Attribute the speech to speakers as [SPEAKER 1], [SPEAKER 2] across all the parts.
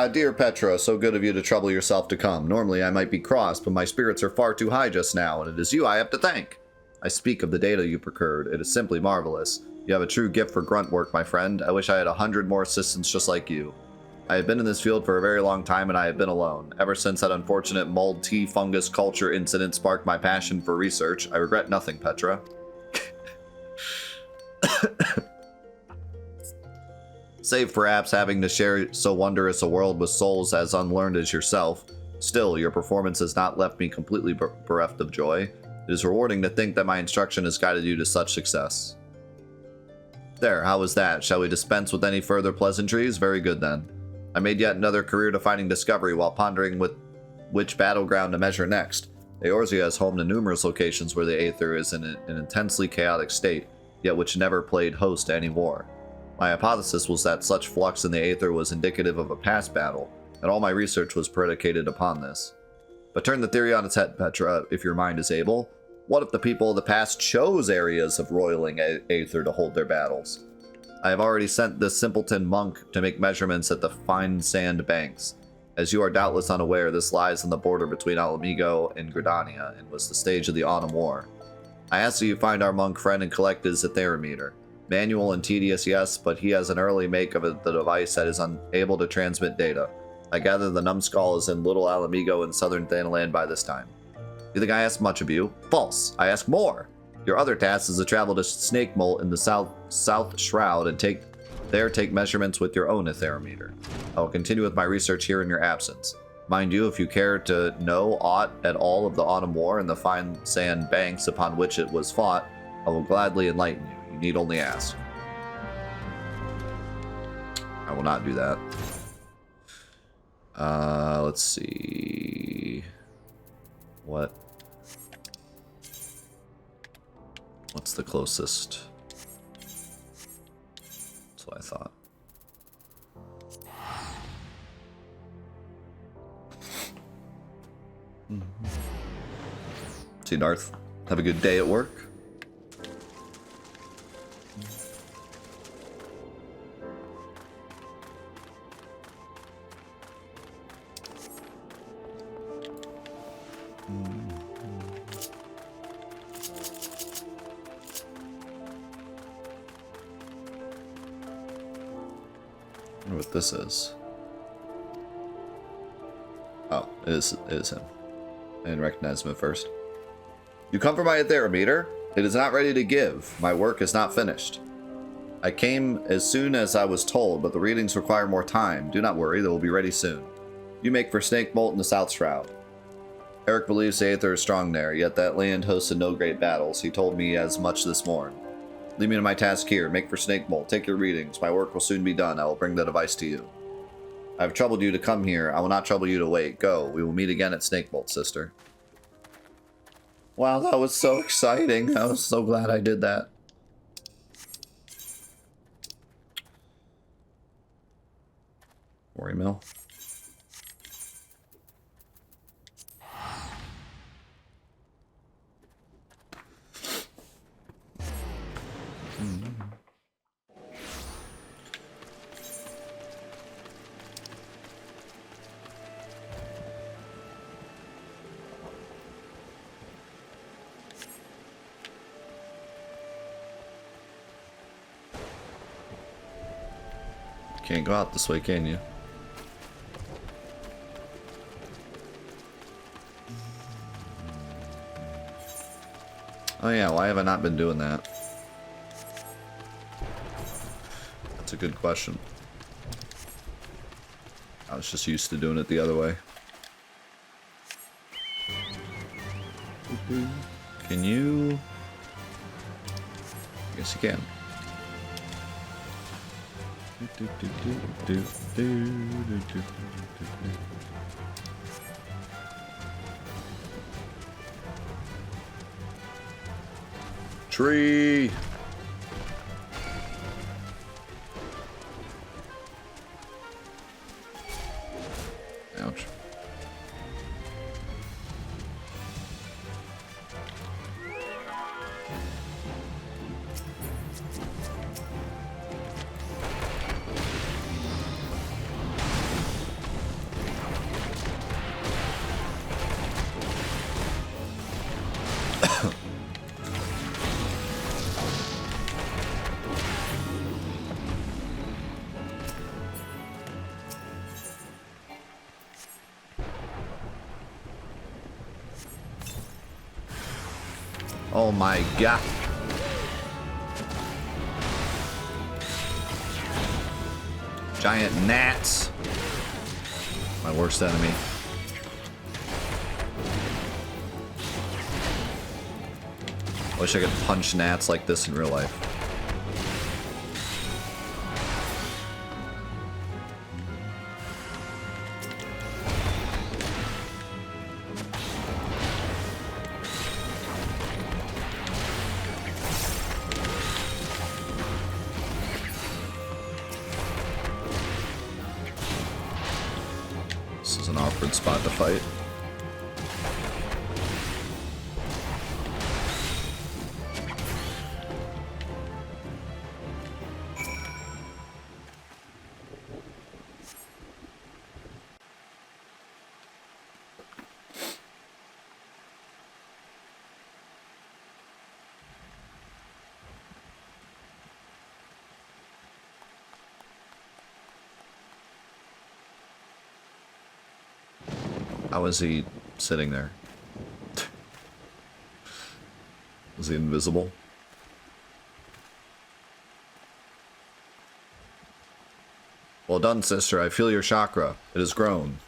[SPEAKER 1] Ah, dear Petra, so good of you to trouble yourself to come. Normally I might be cross, but my spirits are far too high just now, and it is you I have to thank. I speak of the data you procured. It is simply marvelous. You have a true gift for grunt work, my friend. I wish I had 100 more assistants just like you. I have been in this field for a very long time, and I have been alone. Ever since that unfortunate mold tea fungus culture incident sparked my passion for research, I regret nothing, Petra. Save perhaps having to share so wondrous a world with souls as unlearned as yourself. Still, your performance has not left me completely bereft of joy. It is rewarding to think that my instruction has guided you to such success. There, how was that? Shall we dispense with any further pleasantries? Very good then. I made yet another career defining discovery while pondering with which battleground to measure next. Eorzea is home to numerous locations where the Aether is in an intensely chaotic state, yet which never played host to any war. My hypothesis was that such flux in the Aether was indicative of a past battle, and all my research was predicated upon this. But turn the theory on its head, Petra, if your mind is able. What if the people of the past chose areas of roiling Aether to hold their battles? I have already sent this simpleton monk to make measurements at the fine sand banks. As you are doubtless unaware, this lies on the border between Alamigo and Gridania, and was the stage of the Autumn War. I ask that you find our monk friend and collect his aetherometer. Manual and tedious, yes, but he has an early make of the device that is unable to transmit data. I gather the numbskull is in Little Alamigo in southern Thanaland by this time. You think I ask much of you? False! I ask more! Your other task is to travel to Snake Mole in the south shroud and take measurements with your own aetherometer. I will continue with my research here in your absence. Mind you, if you care to know aught at all of the Autumn War and the fine sand banks upon which it was fought, I will gladly enlighten you. You need only ask. I will not do that. Let's see. What's the closest? That's what I thought. See, Darth, have a good day at work. I wonder what this is. Oh, it is him. I didn't recognize him at first. You come for my aetherometer? It is not ready to give. My work is not finished. I came as soon as I was told, but the readings require more time. Do not worry, they will be ready soon. You make for Snake Bolt in the South Shroud. Eric believes the Aether is strong there, yet that land hosted no great battles. He told me as much this morn. Leave me to my task here. Make for Snake Bolt. Take your readings. My work will soon be done. I will bring the device to you. I have troubled you to come here. I will not trouble you to wait. Go. We will meet again at Snake Bolt, sister. Wow, that was so exciting. I was so glad I did that. Quarry mill. Can't go out this way, can you? Oh yeah, why have I not been doing that? That's a good question. I was just used to doing it the other way. Can you? I guess you can. Tree. Ouch. Oh my god. Giant gnats. My worst enemy. Wish I could punch gnats like this in real life. This is an awkward spot to fight. How is he sitting there? Is he invisible? Well done, sister. I feel your chakra. It has grown.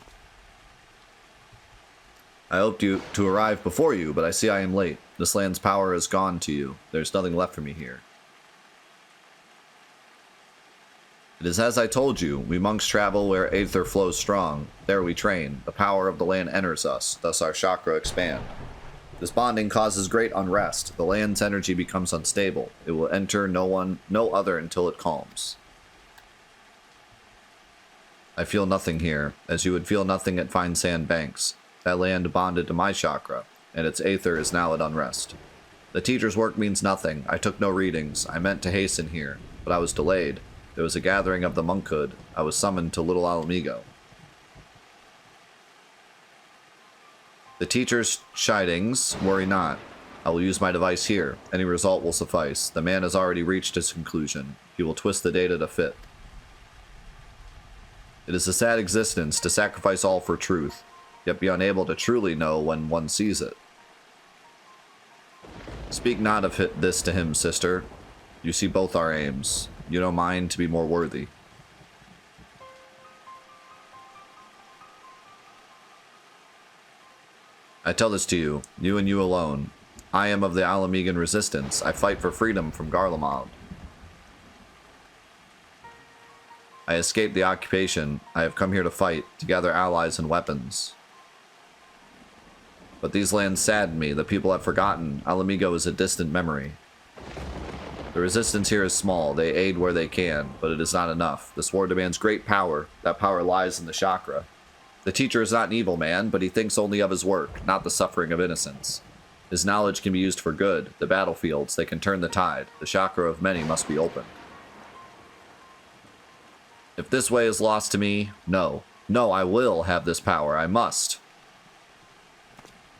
[SPEAKER 1] I hoped to arrive before you, but I see I am late. This land's power is gone to you. There's nothing left for me here. It is as I told you, we monks travel where aether flows strong. There we train. The power of the land enters us, thus our chakra expand. This bonding causes great unrest. The land's energy becomes unstable. It will enter no other until it calms. I feel nothing here, as you would feel nothing at fine sand banks. That land bonded to my chakra, and its aether is now at unrest. The teacher's work means nothing. I took no readings. I meant to hasten here, but I was delayed. There was a gathering of the monkhood. I was summoned to Little Alamigo. The teacher's chidings, worry not. I will use my device here. Any result will suffice. The man has already reached his conclusion. He will twist the data to fit. It is a sad existence to sacrifice all for truth, yet be unable to truly know when one sees it. Speak not of this to him, sister. You see both our aims. You know mine to be more worthy. I tell this to you, you and you alone. I am of the Alamigan resistance. I fight for freedom from Garlemald. I escaped the occupation. I have come here to fight, to gather allies and weapons. But these lands sadden me. The people have forgotten. Alamigo is a distant memory. The resistance here is small. They aid where they can, but it is not enough. This war demands great power. That power lies in the chakra. The teacher is not an evil man, but he thinks only of his work, not the suffering of innocence. His knowledge can be used for good. The battlefields, they can turn the tide. The chakra of many must be opened. If this way is lost to me, no. No, I will have this power. I must.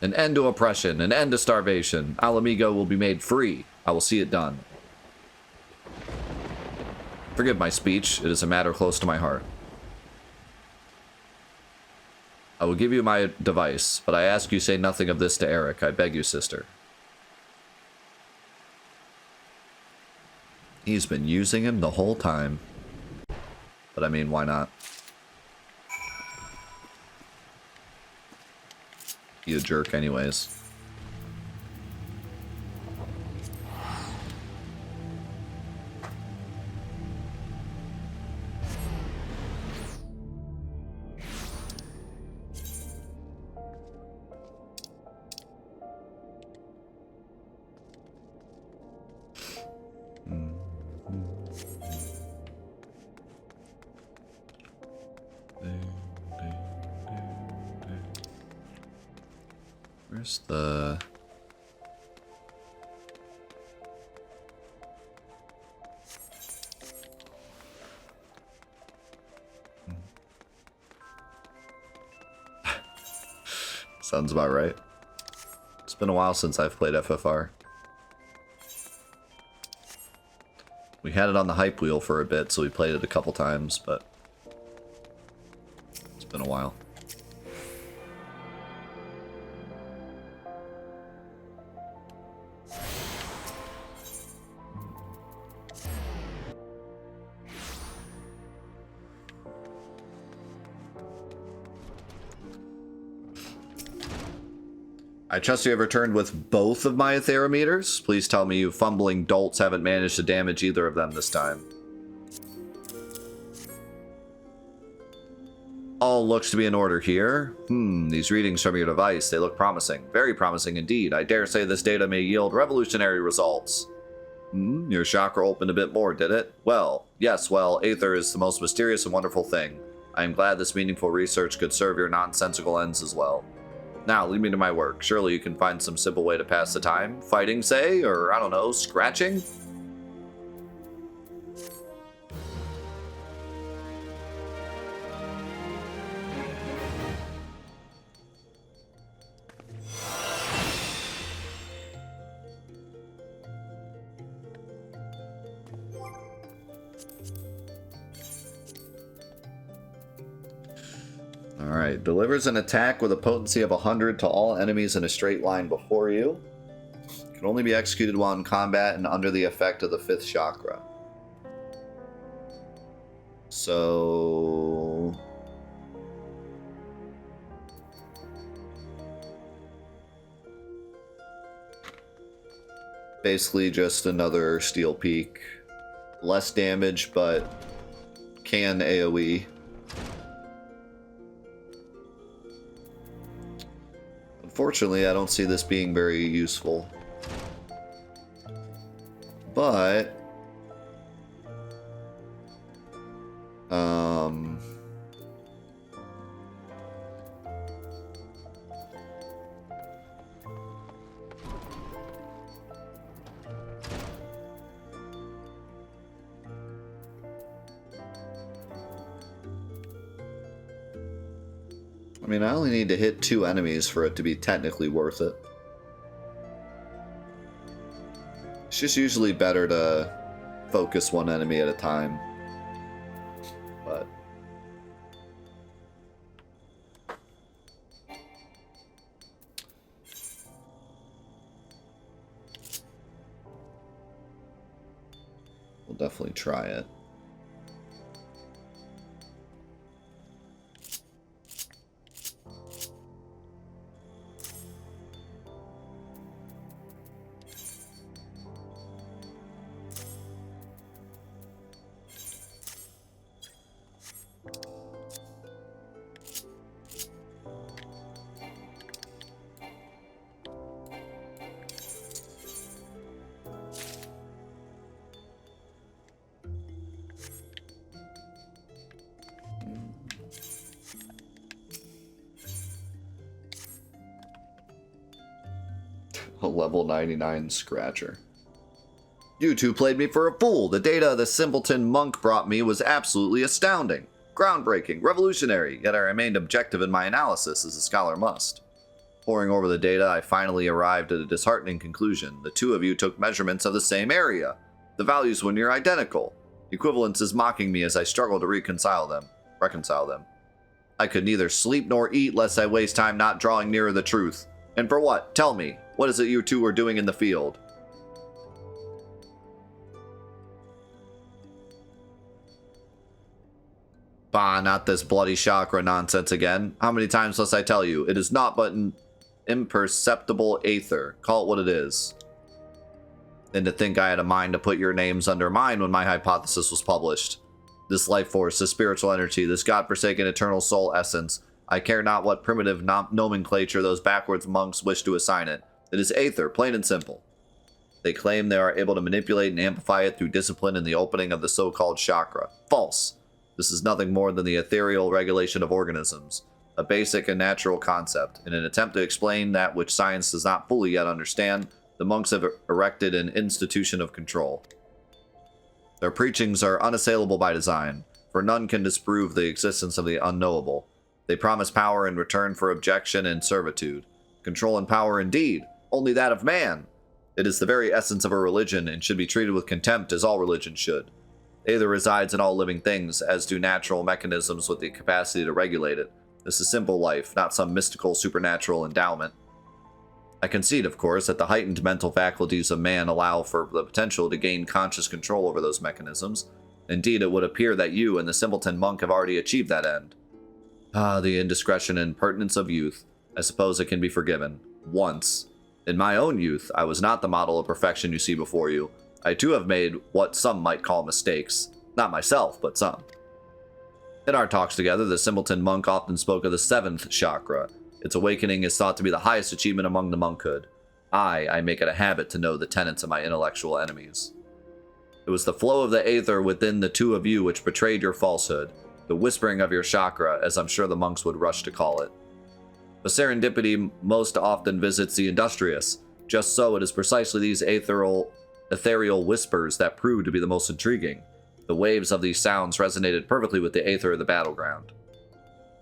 [SPEAKER 1] An end to oppression, an end to starvation. Alamigo will be made free. I will see it done. Forgive my speech. It is a matter close to my heart. I will give you my device, but I ask you say nothing of this to Eric. I beg you, sister. He's been using him the whole time. But I mean, why not? He's a jerk anyways. Where's the... Sounds about right. It's been a while since I've played FFR. We had it on the hype wheel for a bit, so we played it a couple times, but it's been a while. I trust you have returned with both of my Aetherometers. Please tell me you fumbling dolts haven't managed to damage either of them this time. All looks to be in order here. These readings from your device, they look promising. Very promising indeed. I dare say this data may yield revolutionary results. Your chakra opened a bit more, did it? Well, yes, well, Aether is the most mysterious and wonderful thing. I am glad this meaningful research could serve your nonsensical ends as well. Now, lead me to my work. Surely you can find some simple way to pass the time. Fighting, say? Or, I don't know, scratching? Alright, delivers an attack with a potency of 100 to all enemies in a straight line before you. Can only be executed while in combat and under the effect of the 5th chakra. So... basically just another Steel Peak. Less damage, but can AoE. Unfortunately, I don't see this being very useful. But... I mean, I only need to hit 2 enemies for it to be technically worth it. It's just usually better to focus one enemy at a time. But... we'll definitely try it. A level 99 Scratcher. You two played me for a fool. The data the simpleton monk brought me was absolutely astounding. Groundbreaking, revolutionary, yet I remained objective in my analysis, as a scholar must. Poring over the data, I finally arrived at a disheartening conclusion. The two of you took measurements of the same area. The values were near identical. Equivalence is mocking me as I struggle to reconcile them. I could neither sleep nor eat lest I waste time not drawing nearer the truth. And for what? Tell me. What is it you two are doing in the field? Bah, not this bloody chakra nonsense again. How many times must I tell you? It is not but an imperceptible aether. Call it what it is. And to think I had a mind to put your names under mine when my hypothesis was published. This life force, this spiritual energy, this godforsaken eternal soul essence. I care not what primitive nomenclature those backwards monks wish to assign it. It is aether, plain and simple. They claim they are able to manipulate and amplify it through discipline in the opening of the so-called chakra. False. This is nothing more than the ethereal regulation of organisms, a basic and natural concept. In an attempt to explain that which science does not fully yet understand, the monks have erected an institution of control. Their preachings are unassailable by design, for none can disprove the existence of the unknowable. They promise power in return for objection and servitude. Control and power indeed, only that of man. It is the very essence of a religion and should be treated with contempt as all religion should. Aether resides in all living things, as do natural mechanisms with the capacity to regulate it. This is simple life, not some mystical supernatural endowment. I concede, of course, that the heightened mental faculties of man allow for the potential to gain conscious control over those mechanisms. Indeed, it would appear that you and the simpleton monk have already achieved that end. Ah, the indiscretion and impertinence of youth. I suppose it can be forgiven. once. In my own youth, I was not the model of perfection you see before you. I too have made what some might call mistakes. Not myself, but some. In our talks together, the simpleton monk often spoke of the 7th chakra. Its awakening is thought to be the highest achievement among the monkhood. I make it a habit to know the tenets of my intellectual enemies. It was the flow of the aether within the two of you which betrayed your falsehood, the whispering of your chakra, as I'm sure the monks would rush to call it. But serendipity most often visits the industrious. Just so, it is precisely these ethereal whispers that prove to be the most intriguing. The waves of these sounds resonated perfectly with the aether of the battleground.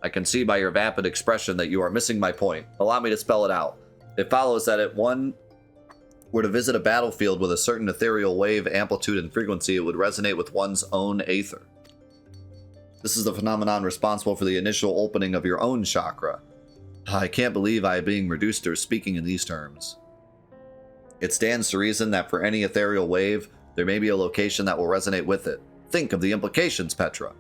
[SPEAKER 1] I can see by your vapid expression that you are missing my point. Allow me to spell it out. It follows that if one were to visit a battlefield with a certain ethereal wave, amplitude, and frequency, it would resonate with one's own aether. This is the phenomenon responsible for the initial opening of your own chakra. I can't believe I am being reduced to speaking in these terms. It stands to reason that for any ethereal wave, there may be a location that will resonate with it. Think of the implications, Petra.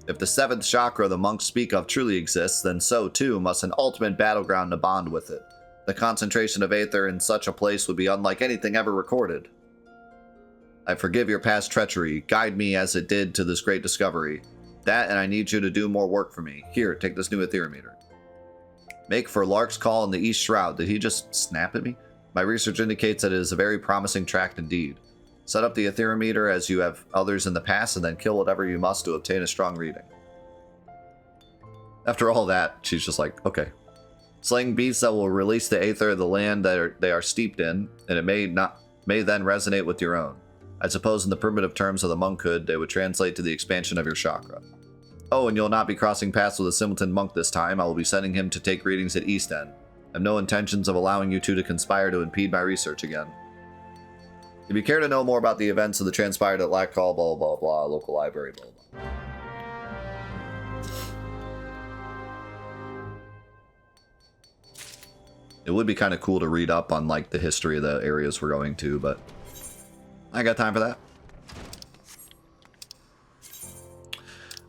[SPEAKER 1] If the 7th chakra the monks speak of truly exists, then so too must an ultimate battleground to bond with it. The concentration of aether in such a place would be unlike anything ever recorded. I forgive your past treachery. Guide me as it did to this great discovery. That, and I need you to do more work for me. Here, take this new etherometer. Make for Lark's Call in the East Shroud. Did he just snap at me? My research indicates that it is a very promising tract indeed. Set up the etherometer as you have others in the past, and then kill whatever you must to obtain a strong reading. After all that, she's just like, okay. Slaying beasts that will release the aether of the land that they are steeped in, and it may then resonate with your own. I suppose in the primitive terms of the monkhood, they would translate to the expansion of your chakra. Oh, and you'll not be crossing paths with a simpleton monk this time. I will be sending him to take readings at East End. I have no intentions of allowing you two to conspire to impede my research again. If you care to know more about the events of the transpired at Lackcall, blah, blah, blah, local library, blah, blah. It would be kind of cool to read up on, like, the history of the areas we're going to, but I ain't got time for that.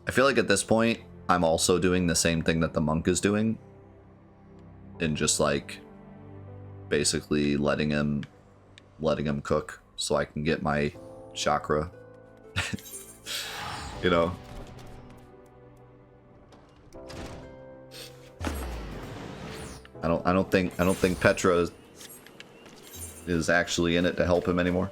[SPEAKER 1] I feel like at this point, I'm also doing the same thing that the monk is doing. And just, like, basically letting him cook so I can get my chakra. You know? I don't think Petra is actually in it to help him anymore.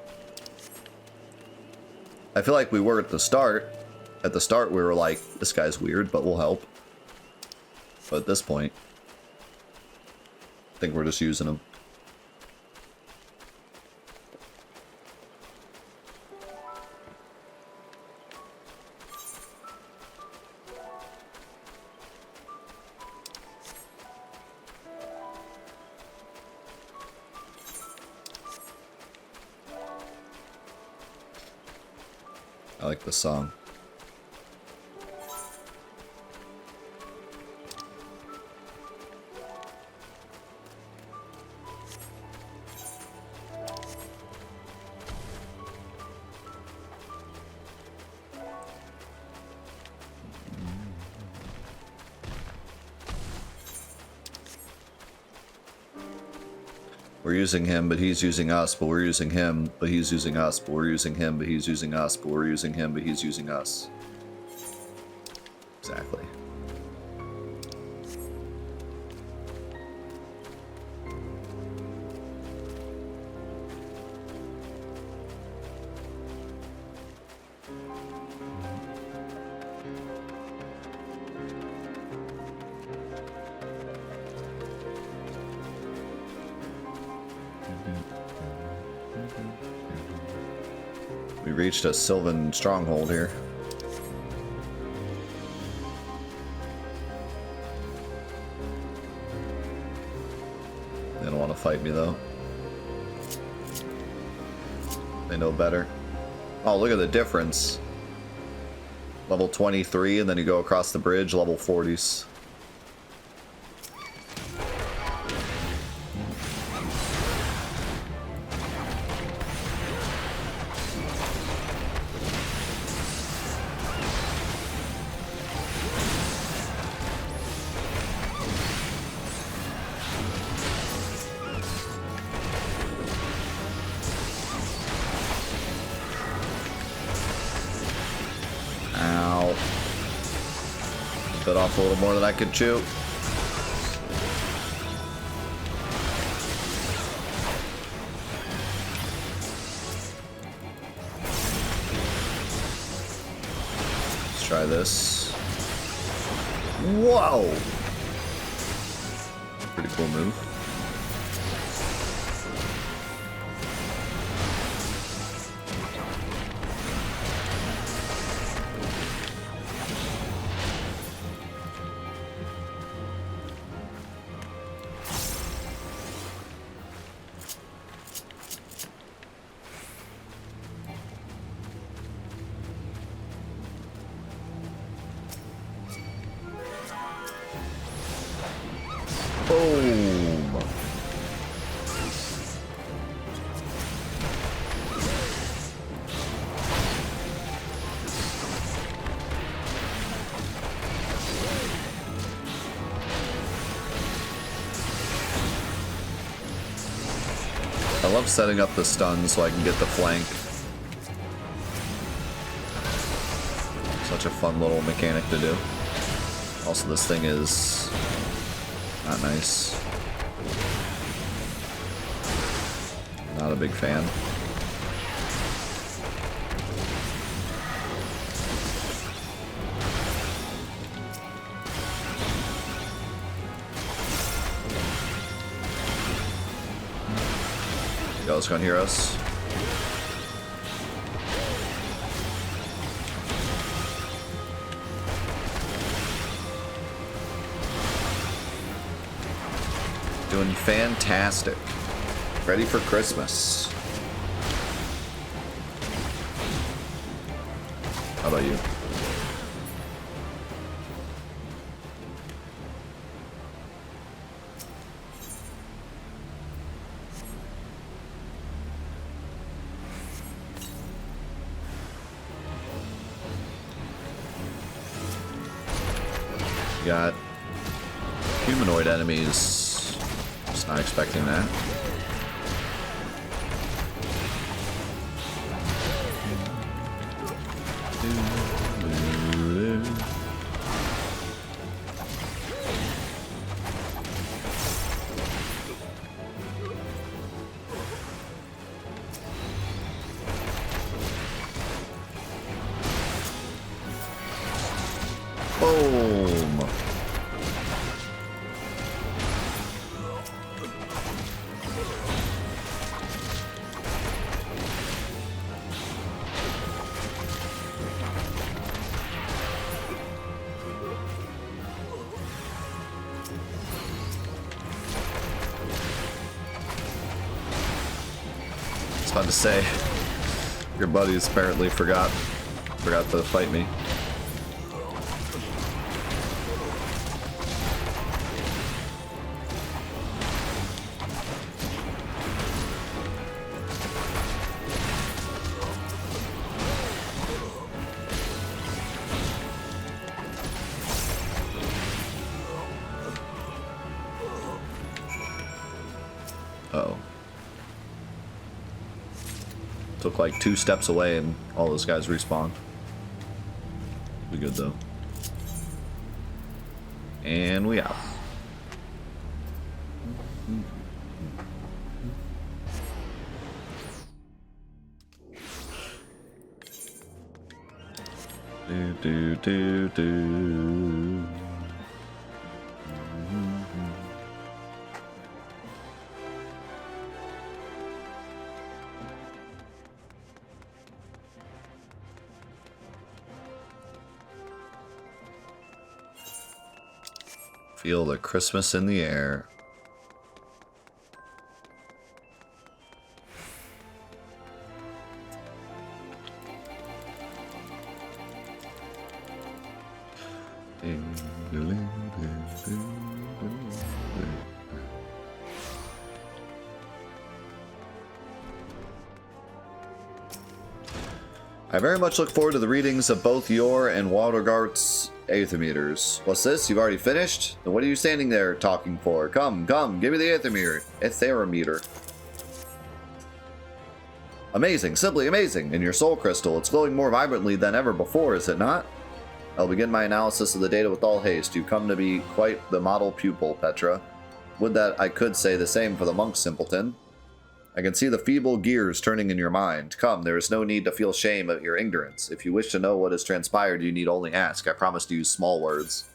[SPEAKER 1] I feel like we were at the start. At the start, we were like, this guy's weird, but we'll help. But at this point, I think we're just using him. I like the song. We're using him, but he's using us, but we're using him, but he's using us, but we're using him, but he's using us, but we're using him, but he's using us. Exactly. We reached a Sylvan stronghold here. They don't want to fight me though. They know better. Oh, look at the difference. Level 23, and then you go across the bridge, level 40s. Bit off a little more than I could chew. Let's try this. Whoa! Pretty cool move. Boom. I love setting up the stun so I can get the flank. Such a fun little mechanic to do. Also, this thing is not nice. Not a big fan. Y'all's gonna hear us. Doing fantastic. Ready for Christmas. How about you? Got humanoid enemies. Just not expecting that. Boom. It's fun to say. Your buddies apparently forgot to fight me. Uh-oh. Took like 2 steps away and all those guys respawned. Be good though. And we out. Do. Feel the Christmas in the air. I very much look forward to the readings of both your and Waldergart's Aethermeters. What's this? You've already finished? Then what are you standing there talking for? Come, give me the Aethermeter. Amazing, simply amazing. And your soul crystal, it's glowing more vibrantly than ever before, is it not? I'll begin my analysis of the data with all haste. You come to be quite the model pupil, Petra. Would that I could say the same for the monk, simpleton. I can see the feeble gears turning in your mind. Come, there is no need to feel shame at your ignorance. If you wish to know what has transpired, you need only ask. I promise to use small words.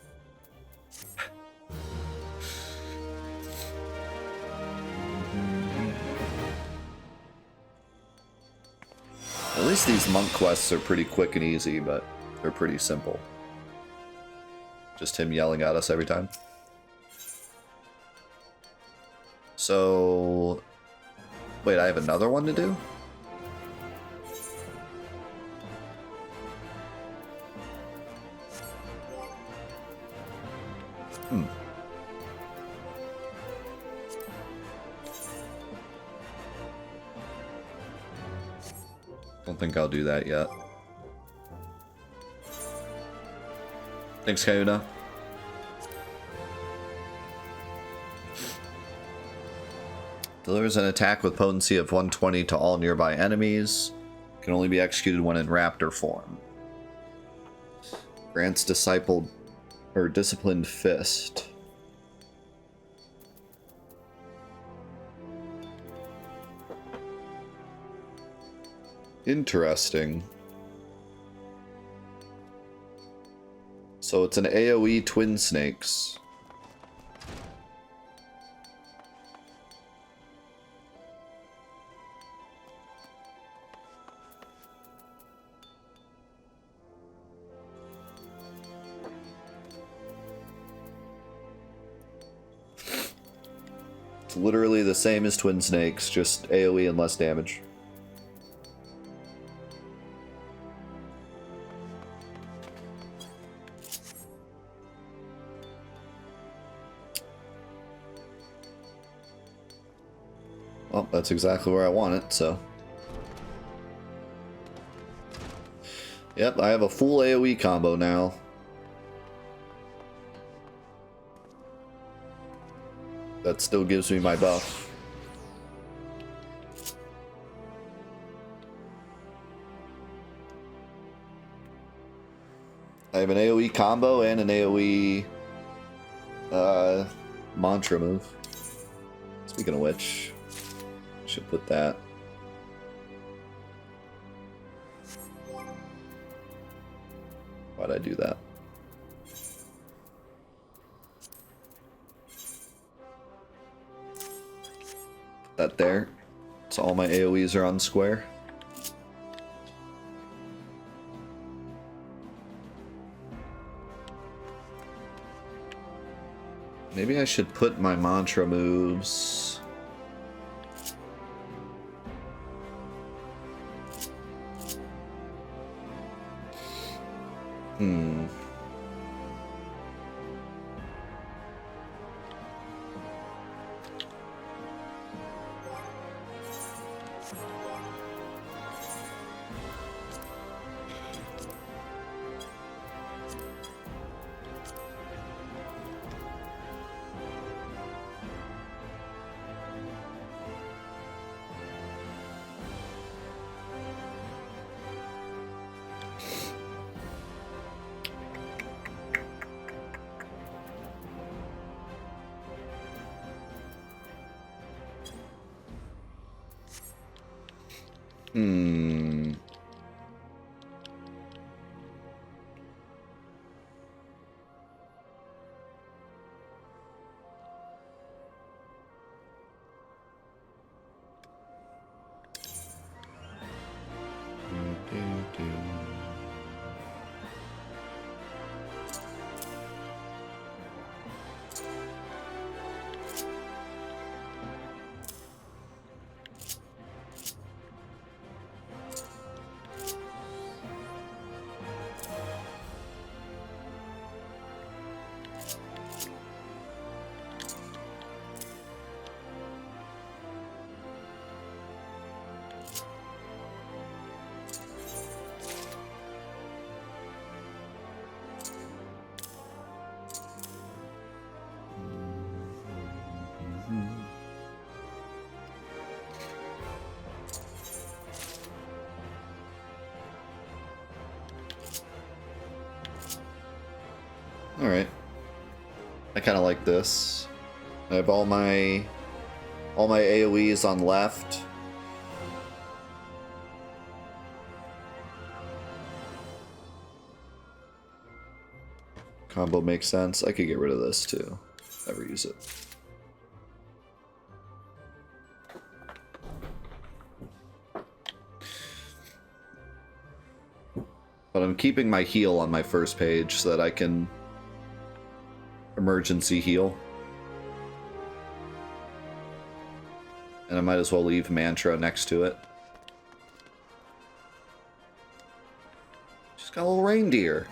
[SPEAKER 1] At least these monk quests are pretty quick and easy, but they're pretty simple. Just him yelling at us every time. So... Wait, I have another one to do? Don't think I'll do that yet. Thanks, Kayuna. Delivers an attack with potency of 120 to all nearby enemies. Can only be executed when in raptor form. Grants discipled or disciplined fist. Interesting. So it's an AoE twin snakes. It's literally the same as twin snakes, just AoE and less damage. Well, that's exactly where I want it, so. Yep, I have a full AoE combo now. That still gives me my buff. I have an AoE combo and an AoE mantra move. Speaking of which, should put that. Why'd I do that? Put that there. So all my AoEs are on square. Maybe I should put my mantra moves. Alright. I kind of like this. I have all my AoEs on left. Combo makes sense. I could get rid of this too. Never use it. But I'm keeping my heal on my first page so that I can emergency heal. And I might as well leave mantra next to it. Just got a little reindeer.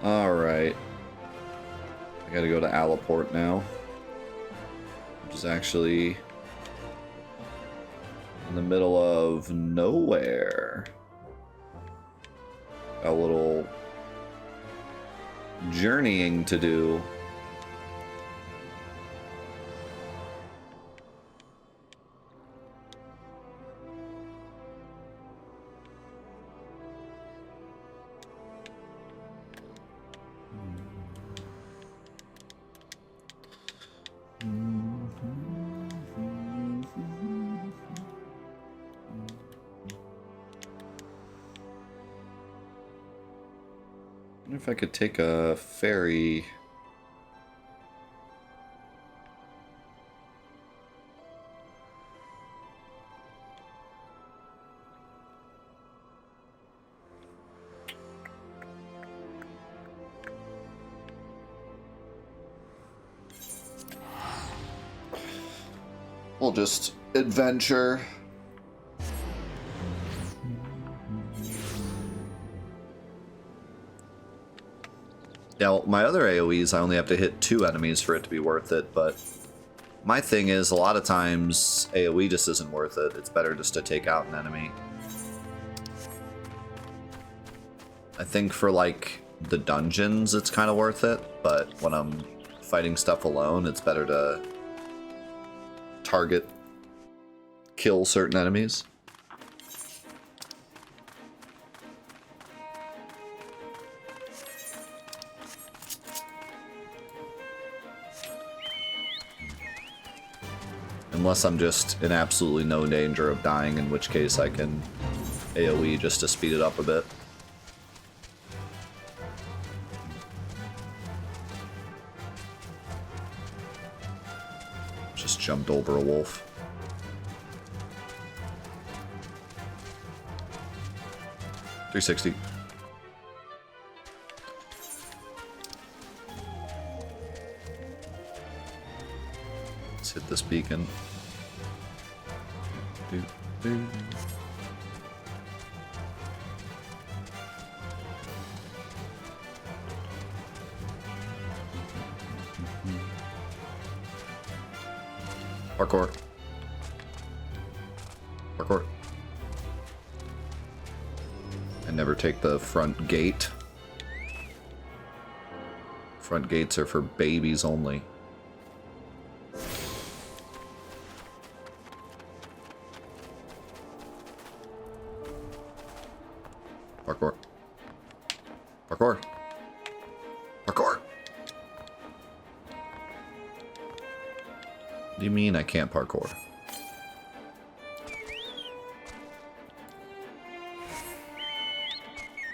[SPEAKER 1] Alright. I gotta go to Alaport now. Which is actually in the middle of nowhere. Got a little journeying to do. I wonder if I could take a ferry. We'll just adventure. Now, my other AoEs, I only have to hit 2 enemies for it to be worth it, but my thing is, a lot of times, AoE just isn't worth it. It's better just to take out an enemy. I think for, like, the dungeons, it's kind of worth it, but when I'm fighting stuff alone, it's better to target, kill certain enemies. Unless I'm just in absolutely no danger of dying, in which case I can AoE just to speed it up a bit. Just jumped over a wolf. .360. Let's hit this beacon. Parkour. Parkour. I never take the front gate. Front gates are for babies only. Parkour. Parkour. Parkour. What do you mean I can't parkour?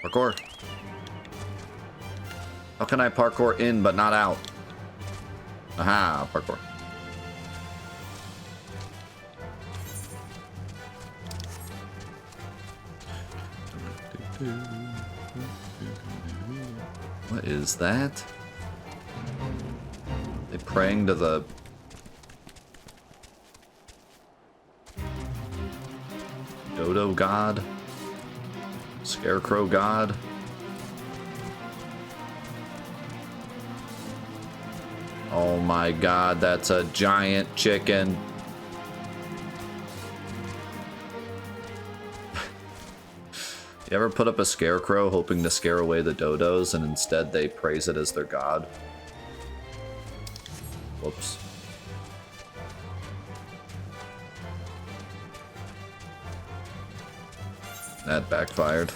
[SPEAKER 1] Parkour. How can I parkour in but not out? Aha, parkour. What is that? They praying to the Dodo God? Scarecrow God? Oh my god, that's a giant chicken. You ever put up a scarecrow hoping to scare away the dodos and instead they praise it as their god? Whoops. That backfired.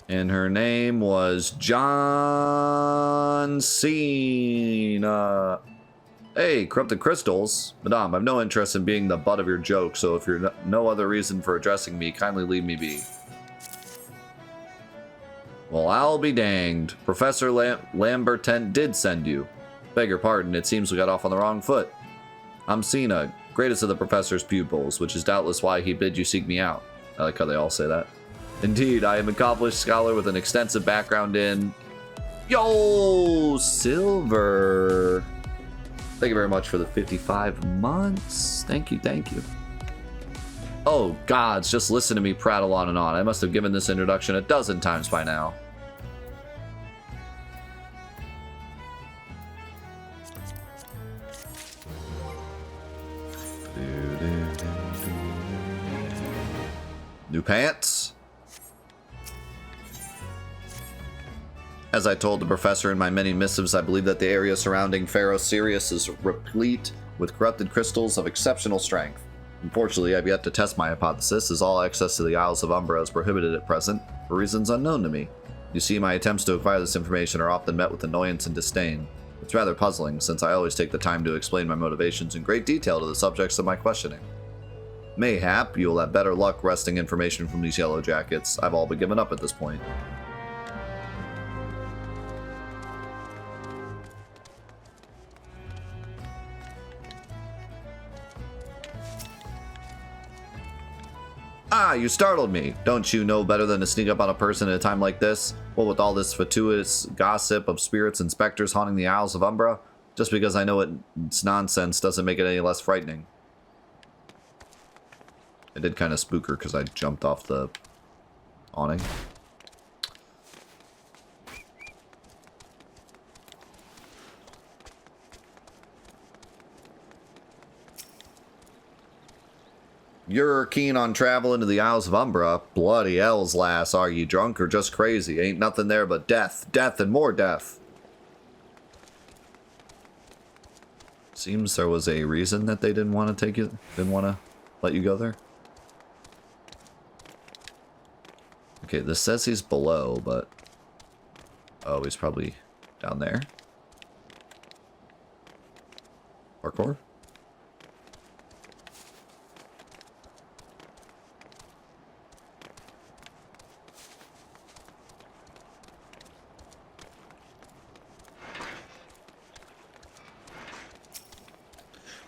[SPEAKER 1] And her name was John Cena. Hey, corrupted crystals. Madame, I've no interest in being the butt of your joke, so if you're no other reason for addressing me, kindly leave me be. Well, I'll be danged. Professor Lambertent did send you. Beg your pardon, it seems we got off on the wrong foot. I'm Cena, greatest of the professor's pupils, which is doubtless why he bid you seek me out. I like how they all say that. Indeed, I am an accomplished scholar with an extensive background in... Yo, Silver! Thank you very much for the 55 months. Thank you, thank you. Oh, gods, just listen to me prattle on and on. I must have given this introduction a dozen times by now. New pants? As I told the professor in my many missives, I believe that the area surrounding Pharaoh Sirius is replete with corrupted crystals of exceptional strength. Unfortunately, I've yet to test my hypothesis, as all access to the Isles of Umbra is prohibited at present, for reasons unknown to me. You see, my attempts to acquire this information are often met with annoyance and disdain. It's rather puzzling, since I always take the time to explain my motivations in great detail to the subjects of my questioning. Mayhap, you will have better luck wresting information from these yellow jackets. I've all but given up at this point. Ah, you startled me. Don't you know better than to sneak up on a person at a time like this? What with all this fatuous gossip of spirits and specters haunting the Isles of Umbra? Just because I know it's nonsense doesn't make it any less frightening. I did kind of spook her because I jumped off the awning. You're keen on traveling to the Isles of Umbra? Bloody hells, lass. Are you drunk or just crazy? Ain't nothing there but death. Death and more death. Seems there was a reason that they didn't want to take you, didn't want to let you go there. Okay, this says he's below, but... Oh, he's probably down there. Parkour?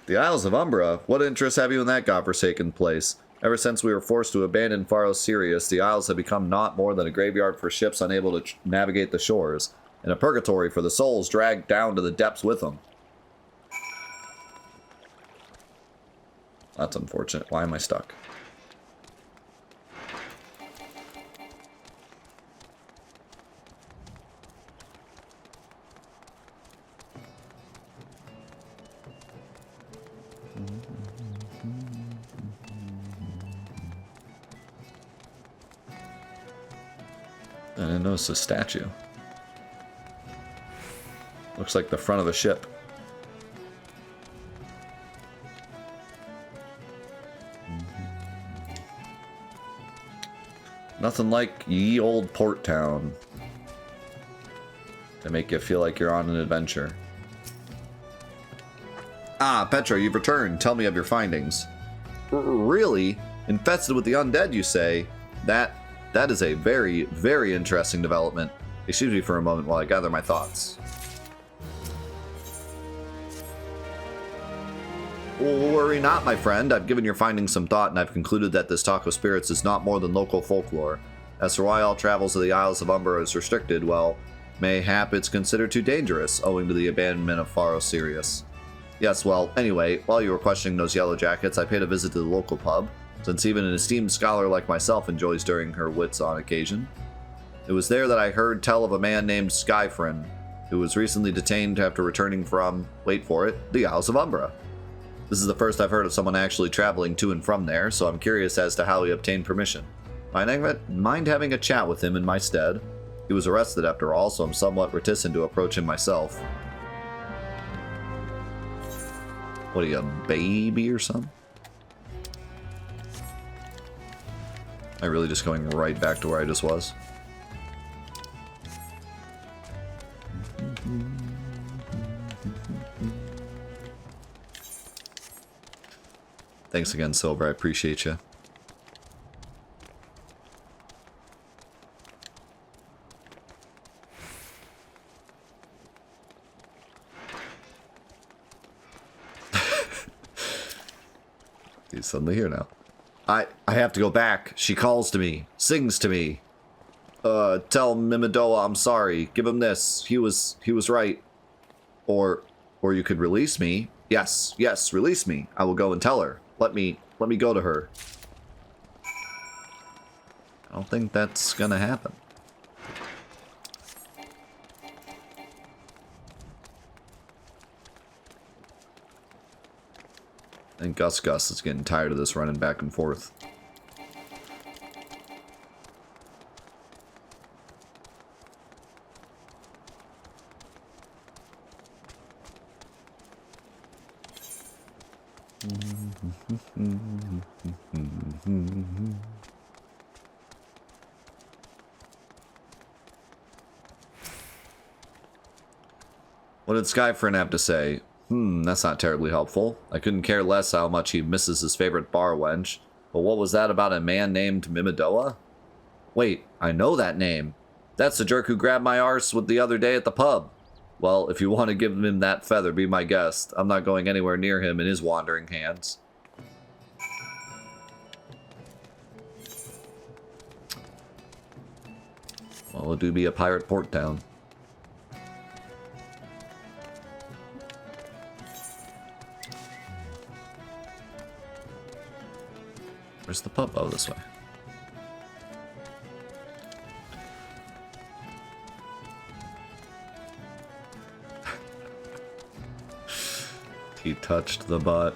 [SPEAKER 1] The Isles of Umbra? What interest have you in that godforsaken place? Ever since we were forced to abandon Pharaoh Sirius, the Isles have become naught more than a graveyard for ships unable to navigate the shores, and a purgatory for the souls dragged down to the depths with them. That's unfortunate. Why am I stuck? I didn't notice a statue. Looks like the front of a ship. Nothing like ye old port town to make you feel like you're on an adventure. Ah, Petra, you've returned. Tell me of your findings. Really? Infested with the undead, you say? That is a very, very interesting development. Excuse me for a moment while I gather my thoughts. Worry not, my friend. I've given your findings some thought, and I've concluded that this talk of spirits is not more than local folklore. As for why all travels to the Isles of Umbra is restricted, well, mayhap it's considered too dangerous, owing to the abandonment of Pharaoh Sirius. Yes, well, anyway, while you were questioning those yellow jackets, I paid a visit to the local pub, since even an esteemed scholar like myself enjoys during her wits on occasion. It was there that I heard tell of a man named Skyfrin, who was recently detained after returning from, wait for it, the Isles of Umbra. This is the first I've heard of someone actually traveling to and from there, so I'm curious as to how he obtained permission. Mind having a chat with him in my stead? He was arrested after all, so I'm somewhat reticent to approach him myself. What are you, a baby or something? Am I really just going right back to where I just was? Thanks again, Silver. I appreciate you. He's suddenly here now. I have to go back. She calls to me, sings to me. Tell Mimidoa I'm sorry. Give him this. He was right. Or you could release me. Yes, release me. I will go and tell her. Let me go to her. I don't think that's gonna happen. I think Gus is getting tired of this running back and forth. What did Skyfriend have to say? That's not terribly helpful. I couldn't care less how much he misses his favorite bar wench. But what was that about a man named Mimidoa? Wait, I know that name. That's the jerk who grabbed my arse with the other day at the pub. Well, if you want to give him that feather, be my guest. I'm not going anywhere near him in his wandering hands. Well, it do be a pirate port town. Where's the pub? Oh, this way. He touched the butt.